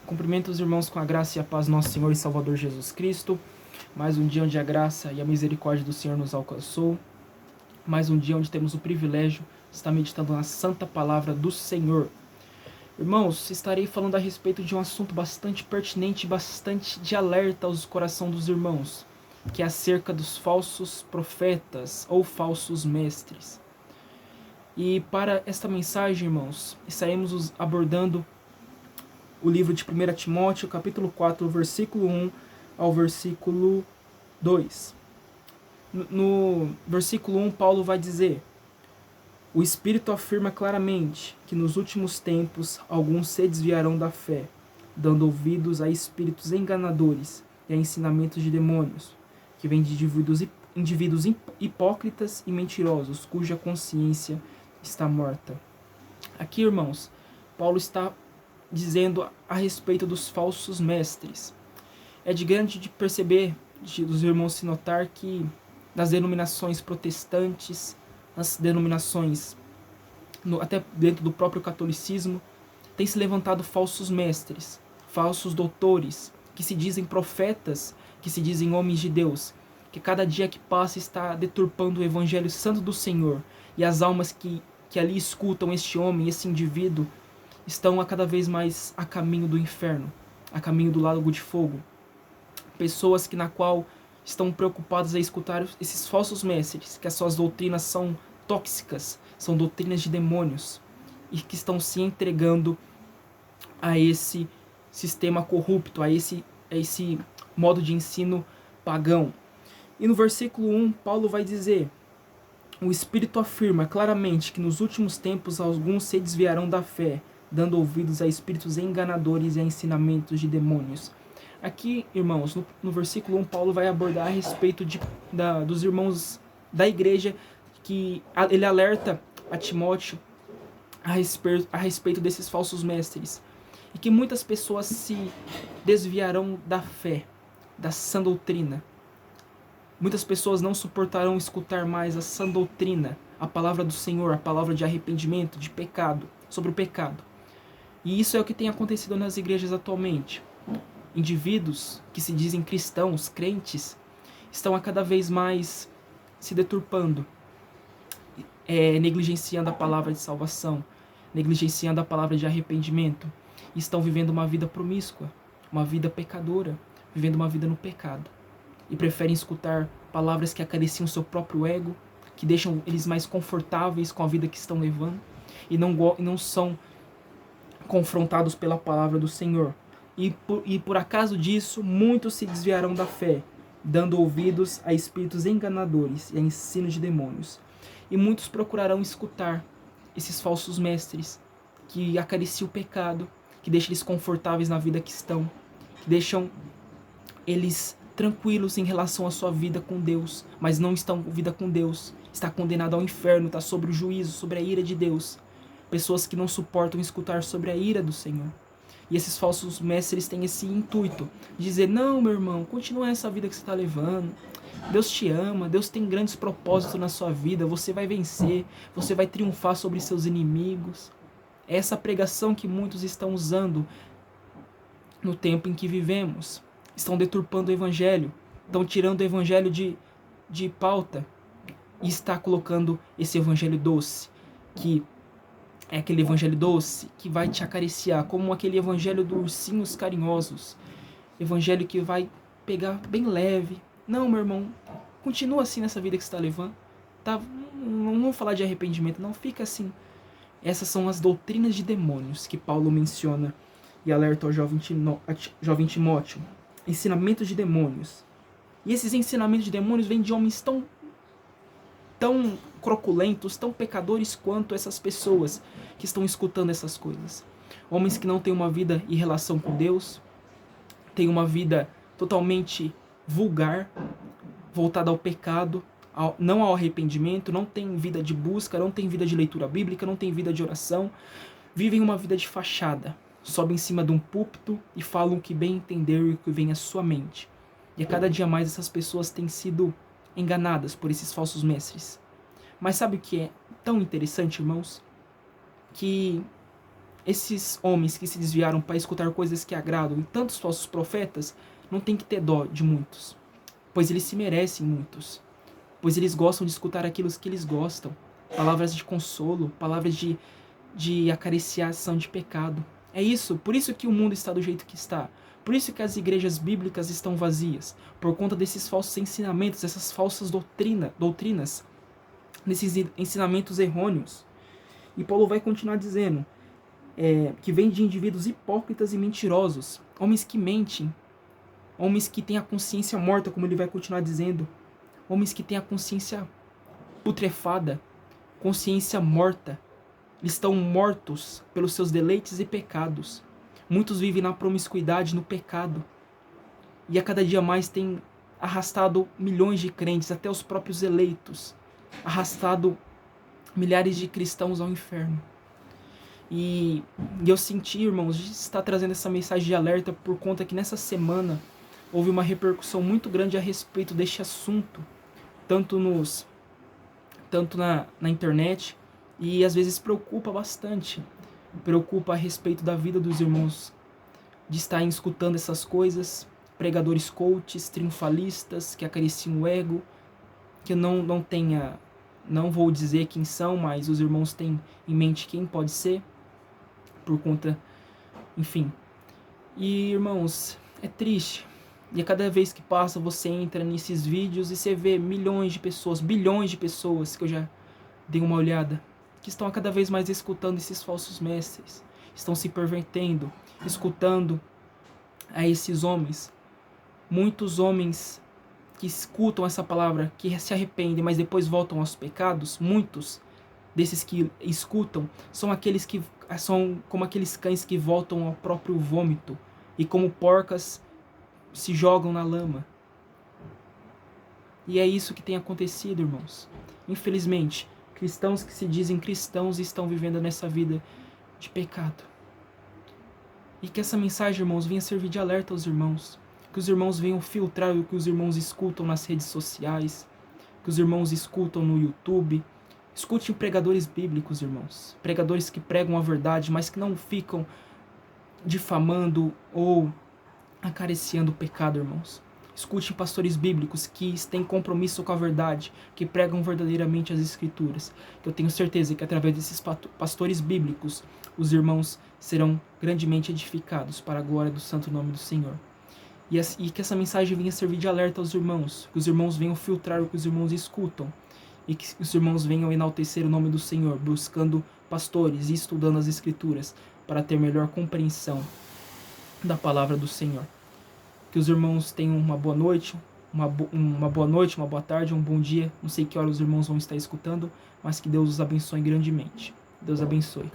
Cumprimento os irmãos com a graça e a paz do nosso Senhor e Salvador Jesus Cristo. Mais um dia onde a graça e a misericórdia do Senhor nos alcançou. Mais um dia onde temos o privilégio de estar meditando na santa palavra do Senhor. Irmãos, estarei falando a respeito de um assunto bastante pertinente e bastante de alerta aos corações dos irmãos, que é acerca dos falsos profetas ou falsos mestres. E para esta mensagem, irmãos, estaremos abordando o livro de 1 Timóteo, capítulo 4, versículo 1 ao versículo 2. No versículo 1, Paulo vai dizer: o Espírito afirma claramente que nos últimos tempos alguns se desviarão da fé, dando ouvidos a espíritos enganadores e a ensinamentos de demônios, que vêm de indivíduos hipócritas e mentirosos, cuja consciência está morta. Aqui, irmãos, Paulo está dizendo a respeito dos falsos mestres. É de grande de perceber, dos irmãos se notar que nas denominações protestantes, nas denominações, até dentro do próprio catolicismo, tem se levantado falsos mestres, falsos doutores, que se dizem profetas, que se dizem homens de Deus, que cada dia que passa está deturpando o evangelho santo do Senhor, e as almas que ali escutam este homem, esse indivíduo, estão a cada vez mais a caminho do inferno, a caminho do lago de fogo. Pessoas que na qual estão preocupadas a escutar esses falsos mestres, que as suas doutrinas são tóxicas, são doutrinas de demônios, e que estão se entregando a esse sistema corrupto, a esse modo de ensino pagão. E no versículo 1, Paulo vai dizer: o Espírito afirma claramente que nos últimos tempos alguns se desviarão da fé, dando ouvidos a espíritos enganadores e a ensinamentos de demônios. Aqui, irmãos, no versículo 1, Paulo vai abordar a respeito dos irmãos da igreja, que ele alerta a Timóteo a respeito desses falsos mestres, e que muitas pessoas se desviarão da fé, da sã doutrina. Muitas pessoas não suportarão escutar mais a sã doutrina, a palavra do Senhor, a palavra de arrependimento, de pecado, sobre o pecado. E isso é o que tem acontecido nas igrejas atualmente. Indivíduos que se dizem cristãos, crentes, estão a cada vez mais se deturpando, negligenciando a palavra de salvação, negligenciando a palavra de arrependimento, e estão vivendo uma vida promíscua, uma vida pecadora, vivendo uma vida no pecado, e preferem escutar palavras que acariciam seu próprio ego, que deixam eles mais confortáveis com a vida que estão levando, e não são confrontados pela palavra do Senhor. E por acaso disso, muitos se desviarão da fé, dando ouvidos a espíritos enganadores e a ensino de demônios. E muitos procurarão escutar esses falsos mestres, que acariciam o pecado, que deixam eles confortáveis na vida que estão, que deixam eles tranquilos em relação à sua vida com Deus, mas não estão com vida com Deus, está condenado ao inferno, está sobre o juízo, sobre a ira de Deus. Pessoas que não suportam escutar sobre a ira do Senhor. E esses falsos mestres têm esse intuito de dizer: não, meu irmão, continua essa vida que você está levando. Deus te ama, Deus tem grandes propósitos na sua vida, você vai vencer, você vai triunfar sobre seus inimigos. É essa pregação que muitos estão usando no tempo em que vivemos. Estão deturpando o evangelho, estão tirando o evangelho de pauta e está colocando esse evangelho doce, que é aquele evangelho doce que vai te acariciar, como aquele evangelho dos ursinhos carinhosos. Evangelho que vai pegar bem leve. Não, meu irmão, continua assim nessa vida que você está levando. Tá? Não vamos falar de arrependimento, não, fica assim. Essas são as doutrinas de demônios que Paulo menciona e alerta ao jovem Timóteo. Ensinamentos de demônios. E esses ensinamentos de demônios vêm de homens tão croculentos, tão pecadores quanto essas pessoas que estão escutando essas coisas. Homens que não têm uma vida em relação com Deus, têm uma vida totalmente vulgar, voltada ao pecado, não ao arrependimento, não têm vida de busca, não têm vida de leitura bíblica, não têm vida de oração, vivem uma vida de fachada, sobem em cima de um púlpito e falam o que bem entender e o que vem à sua mente. E a cada dia mais essas pessoas têm sido enganadas por esses falsos mestres. Mas sabe o que é tão interessante, irmãos? Que esses homens que se desviaram para escutar coisas que agradam e tantos falsos profetas não tem que ter dó de muitos, pois eles se merecem muitos, pois eles gostam de escutar aquilo que eles gostam, palavras de consolo, palavras de acariciação de pecado. É isso, por isso que o mundo está do jeito que está, por isso que as igrejas bíblicas estão vazias, por conta desses falsos ensinamentos, dessas falsas doutrinas, desses ensinamentos errôneos. E Paulo vai continuar dizendo que vem de indivíduos hipócritas e mentirosos, homens que mentem, homens que têm a consciência morta, como ele vai continuar dizendo, homens que têm a consciência putrefada, consciência morta. Eles estão mortos pelos seus deleites e pecados. Muitos vivem na promiscuidade, no pecado. E a cada dia mais tem arrastado milhões de crentes, até os próprios eleitos. Arrastado milhares de cristãos ao inferno. E eu senti, irmãos, de estar trazendo essa mensagem de alerta por conta que nessa semana houve uma repercussão muito grande a respeito deste assunto. Tanto na internet, e às vezes preocupa bastante. Preocupa a respeito da vida dos irmãos, de estarem escutando essas coisas, pregadores coaches, triunfalistas, que acariciam o ego, que eu não vou dizer quem são, mas os irmãos têm em mente quem pode ser, por conta, enfim. E, irmãos, é triste. E a cada vez que passa, você entra nesses vídeos e você vê milhões de pessoas, bilhões de pessoas, que eu já dei uma olhada, que estão a cada vez mais escutando esses falsos mestres, estão se pervertendo, escutando a esses homens. Muitos homens que escutam essa palavra, que se arrependem, mas depois voltam aos pecados, muitos desses que escutam são como aqueles cães que voltam ao próprio vômito e como porcas se jogam na lama. E é isso que tem acontecido, irmãos. Infelizmente, cristãos que se dizem cristãos estão vivendo nessa vida de pecado. E que essa mensagem, irmãos, venha servir de alerta aos irmãos. Que os irmãos venham filtrar o que os irmãos escutam nas redes sociais, que os irmãos escutam no YouTube. Escute pregadores bíblicos, irmãos. Pregadores que pregam a verdade, mas que não ficam difamando ou acariciando o pecado, irmãos. Escute pastores bíblicos que têm compromisso com a verdade, que pregam verdadeiramente as Escrituras. Que eu tenho certeza que através desses pastores bíblicos, os irmãos serão grandemente edificados para a glória do santo nome do Senhor. E que essa mensagem venha servir de alerta aos irmãos, que os irmãos venham filtrar o que os irmãos escutam, e que os irmãos venham enaltecer o nome do Senhor, buscando pastores e estudando as Escrituras, para ter melhor compreensão da palavra do Senhor. Que os irmãos tenham uma boa noite, uma boa tarde, um bom dia. Não sei que hora os irmãos vão estar escutando, mas que Deus os abençoe grandemente. Deus abençoe.